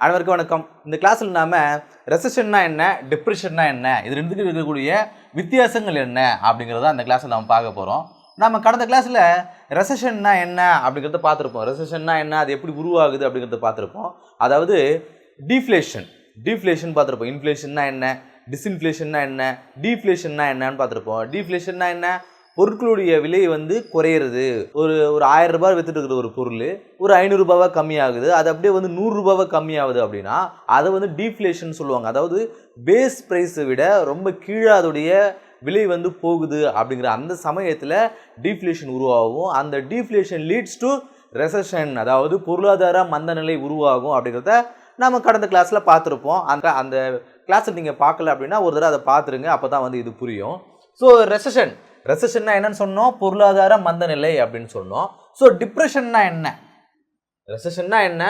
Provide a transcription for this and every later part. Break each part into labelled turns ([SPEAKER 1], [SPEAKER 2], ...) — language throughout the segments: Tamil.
[SPEAKER 1] அனைவருக்கும் வணக்கம். இந்த கிளாஸில் நாம ரெசெஷன்னா என்ன, டிப்ரெஷன்னா என்ன, இது ரெண்டுத்துக்கு இருக்கக்கூடிய வித்தியாசங்கள் என்ன அப்படிங்கிறத அந்த கிளாஸில் நம்ம பார்க்க போகிறோம். நம்ம கடந்த கிளாஸில் ரெசெஷன்னா என்ன அப்படிங்கிறத பார்த்துருப்போம். ரெசெஷன்னா என்ன, அது எப்படி உருவாகுது அப்படிங்கிறத பார்த்துருப்போம். அதாவது டீஃப்ளேஷன் பார்த்துருப்போம். இன்ஃப்ளேஷன்னா என்ன, டிஸ்இன்ஃப்ளேஷன்னா என்ன, டீஃப்ளேஷன்னா என்னன்னு பார்த்துருப்போம். டீஃப்ளேஷன்னா என்ன, பொருட்களுடைய விலை குறையிறது. ஒரு 1000 ரூபாய் வித்துட்டு இருக்கிற ஒரு பொருள் ஒரு 500 ரூபாவா கம்மியாகுது, அது அப்படியே 100 ரூபாவா கம்மியாகுது அப்படின்னா அதை டீஃப்ளேஷன் சொல்லுவாங்க. அதாவது பேஸ் ப்ரைஸை விட ரொம்ப கீழே அதோடைய விலை போகுது அப்படிங்கிற அந்த சமயத்தில் டீஃப்ளேஷன் உருவாகும். அந்த டீஃப்ளேஷன் லீட்ஸ் டு ரெசெஷன், அதாவது பொருளாதார மந்தநிலை உருவாகும் அப்படிங்கிறத நம்ம கடந்த கிளாஸில் பார்த்துருப்போம். அந்த கிளாஸில் நீங்கள் பார்க்கல அப்படின்னா ஒரு தடவை அதை பார்த்துருங்க, அப்போ தான் இது புரியும். ஸோ ரெசெஷன்னா என்னன்னு சொன்னோம், பொருளாதார மந்தநிலை அப்படின்னு சொன்னோம். ஸோ டிப்ரெஷன்னா என்ன, ரெசெஷன்னா என்ன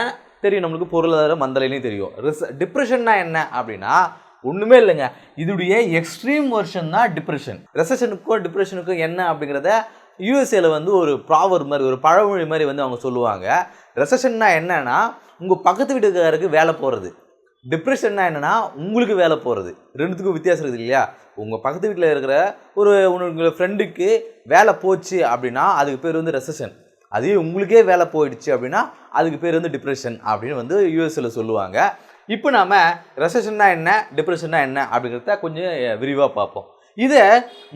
[SPEAKER 1] தெரியும் நம்மளுக்கு, பொருளாதார மந்தநிலையும் தெரியும். டிப்ரெஷன்னா என்ன அப்படின்னா ஒன்றுமே இல்லைங்க, இதுடைய எக்ஸ்ட்ரீம் வெர்ஷன் தான் டிப்ரெஷன். ரெசெஷனுக்கும் டிப்ரெஷனுக்கும் என்ன அப்படிங்கிறத யூஎஸ்ஏல ஒரு ப்ராவர்ப் மாதிரி, ஒரு பழமொழி மாதிரி அவங்க சொல்லுவாங்க. ரெசெஷன்னா என்னன்னா உங்கள் பக்கத்து வீட்டுக்காரருக்கு வேலை போகிறது, டிப்ரெஷன்னா என்னென்னா உங்களுக்கு வேலை போகிறது. ரெண்டுத்துக்கும் வித்தியாசம் இருக்குது இல்லையா? உங்கள் பக்கத்து வீட்டில் இருக்கிற உங்கள் ஃப்ரெண்டுக்கு வேலை போச்சு அப்படின்னா அதுக்கு பேர் ரெசெஷன். அதே உங்களுக்கே வேலை போயிடுச்சு அப்படின்னா அதுக்கு பேர் டிப்ரெஷன் அப்படின்னு யூஎஸ்ஏல சொல்லுவாங்க. இப்போ நாம் ரெசெஷன்னா என்ன, டிப்ரெஷன்னா என்ன அப்படிங்கிறத கொஞ்சம் விரிவாக பார்ப்போம். இதை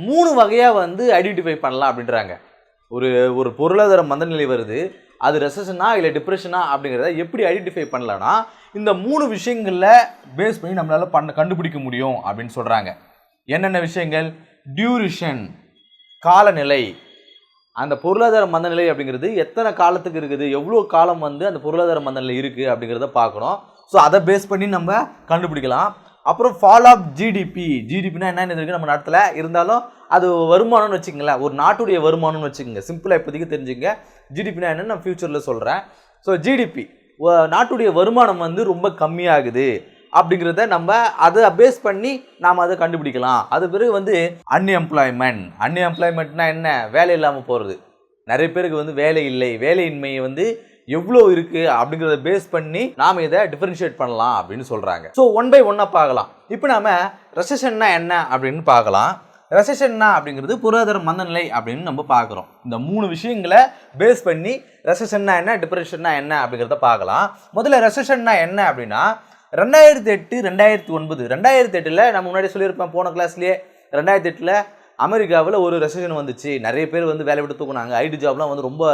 [SPEAKER 1] 3 வகையாக ஐடென்டிஃபை பண்ணலாம் அப்படின்றாங்க. ஒரு பொருளாதார மந்தநிலை வருது, அது ரெசெஷனா இல்லை டிப்ரெஷனா அப்படிங்கிறத எப்படி ஐடென்டிஃபை பண்ணலான்னா இந்த 3 விஷயங்களில் பேஸ் பண்ணி நம்மளால் கண்டுபிடிக்க முடியும் அப்படின்னு சொல்கிறாங்க. என்னென்ன விஷயங்கள்? டியூரேஷன், காலநிலை. அந்த பொருளாதார மந்தநிலை அப்படிங்கிறது எத்தனை காலத்துக்கு இருக்குது, எவ்வளோ காலம் அந்த பொருளாதார மந்தநிலை இருக்குது அப்படிங்கிறத பார்க்கணும். ஸோ அதை பேஸ் பண்ணி நம்ம கண்டுபிடிக்கலாம். அப்புறம் ஃபால் ஆஃப் ஜிடிபினா என்னென்னு இருக்குது நம்ம நாட்டில், இருந்தாலும் அது வருமானம்னு வச்சுக்கங்களேன், ஒரு நாட்டுடைய வருமானம்னு வச்சுக்கோங்க. சிம்பிளாக இப்போதைக்கு தெரிஞ்சுங்க. ஜிடிபினா என்னென்னு நான் ஃபியூச்சரில் சொல்கிறேன். ஸோ ஜிடிபி, நாட்டுடைய வருமானம் ரொம்ப கம்மியாகுது அப்படிங்கிறத நம்ம அதை பேஸ் பண்ணி நாம் அதை கண்டுபிடிக்கலாம். அது பிறகு அன்எம்ப்ளாய்மெண்ட்னா என்ன, வேலை இல்லாமல் போகிறது. நிறைய பேருக்கு வேலை இல்லை, வேலையின்மை எவ்வளோ இருக்குது அப்படிங்கிறத பேஸ் பண்ணி நாம் இதை டிஃபரன்ஷியேட் பண்ணலாம் அப்படின்னு சொல்கிறாங்க. ஸோ 1 by 1 பார்க்கலாம். இப்போ நாம் ரெசெஷன்னா என்ன அப்படின்னு பார்க்கலாம். ரெசெஷன்னா அப்படிங்கிறது பொருளாதார மந்தநிலை அப்படின்னு நம்ம பார்க்குறோம். இந்த 3 விஷயங்களை பேஸ் பண்ணி ரெசெஷன்னா என்ன, டிப்ரெஷன்னா என்ன அப்படிங்கிறத பார்க்கலாம். முதல்ல ரெசெஷன்னா என்ன அப்படின்னா 2008 2009 2008 நம்ம முன்னாடி சொல்லியிருப்பேன் போன கிளாஸ்லேயே. 2008 அமெரிக்காவில் ஒரு ரெசெஷன் வந்துச்சு, நிறைய பேர் வேலை விட்டு தூக்குனாங்க, ஐடி ஜாப்லாம் ரொம்ப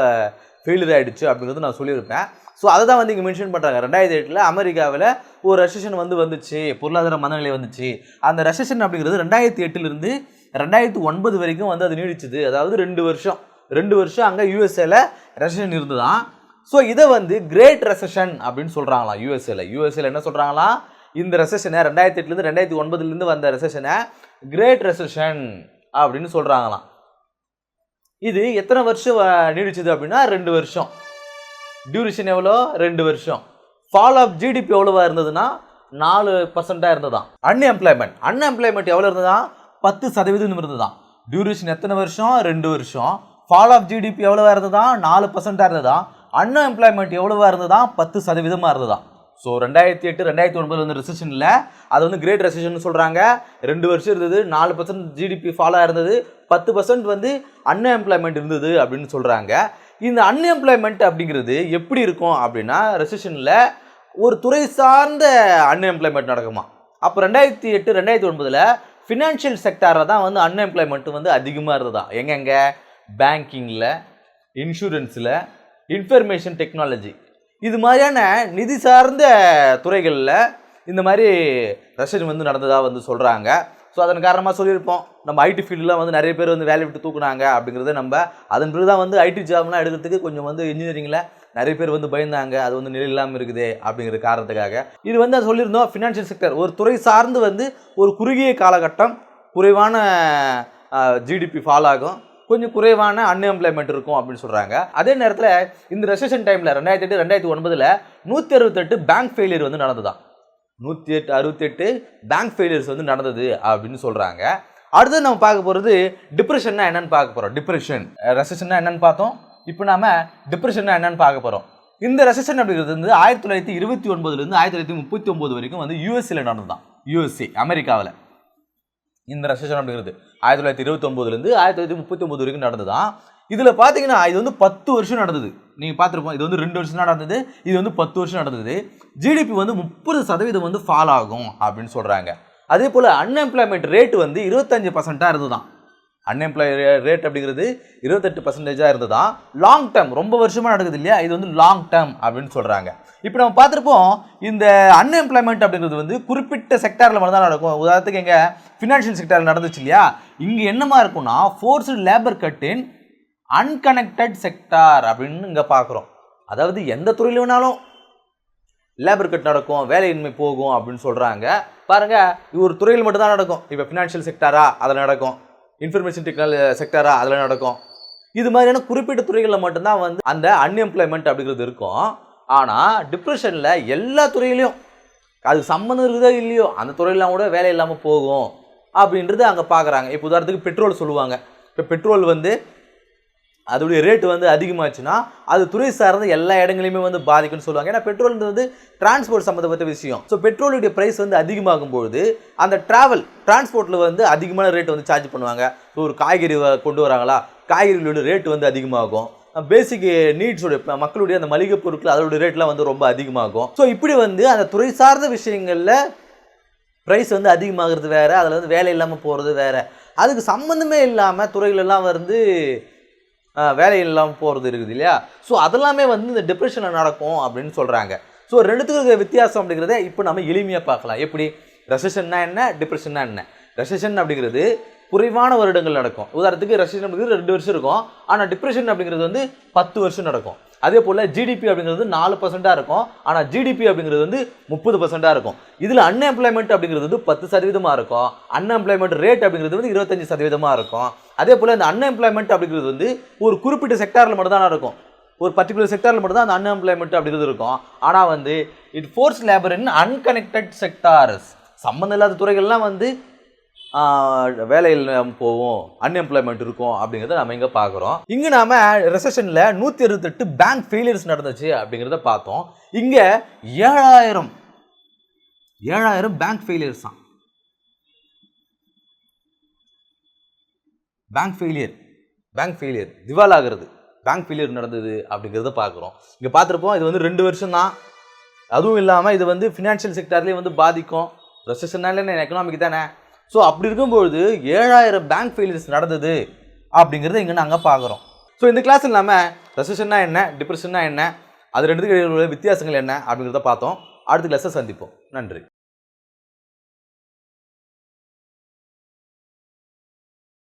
[SPEAKER 1] ஃபெயிலியர் ஆகிடுச்சு அப்படிங்கிறது நான் சொல்லியிருப்பேன். ஸோ அதை தான் இங்கே மென்ஷன் பண்ணுறாங்க. 2008 அமெரிக்காவில் ஒரு ரெசெஷன் வந்துச்சு, பொருளாதார மந்தநிலை வந்துச்சு. அந்த ரெசெஷன் அப்படிங்கிறது 2008 2009 வரைக்கும் அது நீடிச்சுது. அதாவது 2 வருஷம் அங்கே யூஎஸ்ஏல ரெசெஷன் இருந்துதான். ஸோ இதை கிரேட் ரெசெஷன் அப்படின்னு சொல்கிறாங்களாம் யூஎஸ்ஏல என்ன சொல்கிறாங்களா, இந்த ரெசெஷனை 2008 2009 வந்த ரெசெஷனை கிரேட் ரெசெஷன் அப்படின்னு சொல்கிறாங்களாம். இது எத்தனை வருஷம் நீடிச்சுது அப்படின்னா 2 வருஷம். டியூரேஷன் எவ்வளோ? 2 வருஷம். ஃபால் ஆஃப் ஜிடிபி எவ்வளோவா இருந்ததுன்னா 4% இருந்ததான். அன்எம்ப்ளாய்மெண்ட் எவ்வளோ இருந்ததா? 10% இருந்ததான். டியூரேஷன் எத்தனை வருஷம்? 2 வருஷம். ஃபால் ஆஃப் ஜிடிபி எவ்வளோவா இருந்ததா? 4% இருந்ததா. அன்எம்ப்ளாய்மெண்ட் எவ்வளோவா இருந்ததா? 10% இருந்ததா. ஸோ 2008 2009 ரெசெஷனில் அது கிரேட் ரெசெஷன் சொல்கிறாங்க. 2 வருஷம் இருந்தது, 4% ஜிடிபி ஃபாலாக இருந்தது, 10% அன்எம்ப்ளாய்மெண்ட் இருந்தது அப்படின்னு சொல்கிறாங்க. இந்த அன்எம்ப்ளாய்மெண்ட் அப்படிங்கிறது எப்படி இருக்கும் அப்படின்னா ரெசெஷனில் ஒரு துறை சார்ந்த அன்எம்ப்ளாய்மெண்ட் நடக்குமா. அப்போ 2008 2009 ஃபினான்ஷியல் செக்டாரில் தான் அன்எம்ப்ளாய்மெண்ட் அதிகமாக இருந்ததா. எங்கெங்கே? பேங்கிங்கில், இன்சூரன்ஸில், இன்ஃபர்மேஷன் டெக்னாலஜி, இது மாதிரியான நிதி சார்ந்த துறைகளில் இந்த மாதிரி ரெசெஷன் நடந்ததாக சொல்கிறாங்க. ஸோ அதன் காரணமாக சொல்லியிருப்போம், நம்ம ஐடி ஃபீல்டில் நிறைய பேர் வேலை விட்டு தூக்குனாங்க அப்படிங்கிறத நம்ம அதன் பிறகு தான் ஐடி ஜாப்லாம் எடுக்கிறதுக்கு கொஞ்சம் இன்ஜினியரிங்கில் நிறைய பேர் பயந்தாங்க, அது நிலை இல்லாமல் இருக்குது அப்படிங்கிற காரணத்துக்காக. இது அது சொல்லியிருந்தோம், ஃபினான்ஷியல் செக்டர் ஒரு துறை சார்ந்து ஒரு குறுகிய காலகட்டம் குறைவான ஜிடிபி ஃபால் ஆகும், கொஞ்சம் குறைவான அன்எம்ப்ளாய்மெண்ட் இருக்கும் அப்படின்னு சொல்கிறாங்க. அதே நேரத்தில் இந்த ரெசெஷன் டைமில் 2008 2009 168 பேங்க் ஃபெயிலியர் நடந்ததான். 168 பேங்க் ஃபெயிலியர்ஸ் நடந்தது அப்படின்னு சொல்கிறாங்க. அடுத்து நம்ம பார்க்க போகிறது டிப்ரெஷன்னா என்னன்னு பார்க்க போகிறோம். டிப்ரெஷன் ரெசெஷன்னா என்னன்னு பார்த்தோம், இப்போ நாம் டிப்ரெஷன்னா என்னன்னு பார்க்க போகிறோம். இந்த ரெசெஷன் அப்படிங்கிறது வந்து 1929லேருந்து 1939 வரைக்கும் வந்து யூஎஸ்ஏல நடந்ததுதான். யூஎஸ்ஏ அமெரிக்காவில் இந்த ரெசெஷன் அப்படிங்கிறது 1929லேருந்து 1939 வரைக்கும் நடந்ததுதான். இதில் பார்த்தீங்கன்னா இது வந்து 10 வருஷம் நடந்தது. நீங்கள் பார்த்துருப்போம், இது வந்து 2 வருஷம் தான் நடந்தது, இது வந்து 10 வருஷம் நடந்தது. ஜிடிபி வந்து 30% வந்து ஃபால் ஆகும் அப்படின்னு சொல்கிறாங்க. அதே போல் அன்எம்ப்ளாய்மெண்ட் ரேட்டு வந்து 25% இருந்துதான். அன்எம்ப்ளாய் ரேட் அப்படிங்கிறது 28% இருந்ததுதான். லாங் டேர்ம் ரொம்ப வருஷமாக நடக்குது இல்லையா, இது வந்து லாங் டேர்ம் அப்படின்னு சொல்கிறாங்க. இப்போ நம்ம பார்த்துருப்போம், இந்த அன்எம்ப்ளாய்மெண்ட் அப்படிங்கிறது வந்து குறிப்பிட்ட செக்டாரில் மட்டும் தான் நடக்கும். உதாரணத்துக்கு எங்கள் ஃபினான்ஷியல் செக்டாரில் நடந்துச்சு இல்லையா, இங்கே என்னமா இருக்கும்னா forced labour cut in unconnected sector அப்படின்னு இங்கே பார்க்குறோம். அதாவது எந்த துறையில் வேணாலும் லேபர் கட் நடக்கும், வேலையின்மை போகும் அப்படின்னு சொல்கிறாங்க. பாருங்கள், இது ஒரு துறையில் மட்டும்தான் நடக்கும். இப்போ ஃபினான்ஷியல் செக்டாரா அதில் நடக்கும், இன்ஃபர்மேஷன் டெக்னாலஜி செக்டாரா அதில் நடக்கும். இது மாதிரியான குறிப்பிட்ட துறைகளில் மட்டும்தான் வந்து அந்த அன்எம்ப்ளாய்மெண்ட் அப்படிங்கிறது இருக்கும். ஆனால் டிப்ரெஷனில் எல்லா துறையிலையும் அது சம்மந்தம் இருக்குதோ இல்லையோ அந்த துறையெல்லாம் கூட வேலை இல்லாமல் போகும் அப்படின்றது அங்கே பார்க்குறாங்க. இப்போ உதாரணத்துக்கு பெட்ரோல் சொல்லுவாங்க. இப்போ பெட்ரோல் வந்து அதோடைய ரேட்டு வந்து அதிகமாச்சுன்னா அது துறை சார்ந்த எல்லா இடங்களையுமே வந்து பாதிக்கும்னு சொல்லுவாங்க. ஏன்னா பெட்ரோல் வந்து டிரான்ஸ்போர்ட் சம்மந்தப்பட்ட விஷயம். ஸோ பெட்ரோலுடைய ப்ரைஸ் வந்து அதிகமாகும் பொழுது அந்த டிரான்ஸ்போர்ட்டில் வந்து அதிகமான ரேட் வந்து சார்ஜ் பண்ணுவாங்க. ஸோ ஒரு காய்கறி கொண்டு வராங்களா, காய்கறிகளோட ரேட்டு வந்து அதிகமாகும். பேசிக் நீட்ஸோட மக்களுடைய அந்த மளிகை பொருட்கள் அதோடைய ரேட்லாம் வந்து ரொம்ப அதிகமாகும். ஸோ இப்படி வந்து அந்த துறை சார்ந்த விஷயங்களில் ப்ரைஸ் வந்து அதிகமாகிறது வேறு, அதில் வந்து வேலை இல்லாமல் போகிறது வேறு. அதுக்கு சம்மந்தமே இல்லாமல் துறைகளெல்லாம் வந்து வேலை இல்லாமல் போகிறது இருக்குது இல்லையா. ஸோ அதெல்லாமே வந்து இந்த டிப்ரெஷனில் நடக்கும் அப்படின்னு சொல்கிறாங்க. ஸோ ரெண்டுத்துக்கு வித்தியாசம் அப்படிங்கிறத இப்போ நம்ம எளிமையாக பார்க்கலாம். எப்படி ரெசெஷன்னா என்ன, டிப்ரெஷன்னா என்ன. ரெசெஷன் அப்படிங்கிறது குறைவான வருடங்கள் நடக்கும். உதாரணத்துக்கு ரெசெஷன் அப்படிங்கிறது 2 வருஷம் இருக்கும். ஆனால் டிப்ரெஷன் அப்படிங்கிறது வந்து 10 வருஷம் நடக்கும். அதே போல் ஜிடிபி அப்படிங்கிறது 4% இருக்கும். ஆனால் ஜிடிபி அப்படிங்கிறது வந்து 30% இருக்கும். இதில் அன்எம்ப்ளாய்மெண்ட் அப்படிங்கிறது வந்து 10% இருக்கும். அன்எம்ப்ளாய்மெண்ட் ரேட் அப்படிங்கிறது வந்து 25% இருக்கும். அதே போல் இந்த அன்எம்ப்ளாய்மெண்ட் அப்படிங்கிறது வந்து ஒரு குறிப்பிட்ட செக்டாரில் மட்டும் தான் இருக்கும். ஒரு பர்டிகுலர் செக்டாரில் மட்டும் தான் அந்த அன்எம்ப்ளாய்மெண்ட் அப்படிங்கிறது இருக்கும். ஆனால் வந்து it force labour in unconnected sectors, சம்மந்தம் இல்லாத துறைகள்லாம் வந்து வேலையில் போவோம், அன்எம்ப்ளாய்மெண்ட் இருக்கும் அப்படிங்கிறத நம்ம இங்கே பார்க்குறோம். இங்கே நாம் ரெசெஷனில் 168 பேங்க் ஃபெயிலியர்ஸ் நடந்துச்சு அப்படிங்கிறத பார்த்தோம். இங்கே 7000 பேங்க் ஃபெயிலியர்ஸ் தான். பேங்க் ஃபெயிலியர் திவாலாகிறது, பேங்க் ஃபெயிலியர் நடந்தது அப்படிங்கிறத பார்க்குறோம். இங்கே பார்த்துருப்போம், இது வந்து 2 வருஷம் தான். அதுவும் இல்லாமல் இது வந்து ஃபினான்ஷியல் செக்டார்லேயே வந்து பாதிக்கும். ரெசெஷனால எக்கனாமிக் தானே. ஸோ அப்படி இருக்கும்பொழுது 7000 பேங்க் ஃபெயிலியர்ஸ் நடந்தது அப்படிங்கிறத இங்கே நாங்கள் பார்க்குறோம். ஸோ இந்த கிளாஸில் நம்ம ரெசெஷன்னா என்ன, டிப்ரெஷன்னா என்ன, அது ரெண்டுத்துக்கு வித்தியாசங்கள் என்ன அப்படிங்கிறத பார்த்தோம். அடுத்த கிளாஸை சந்திப்போம். நன்றி.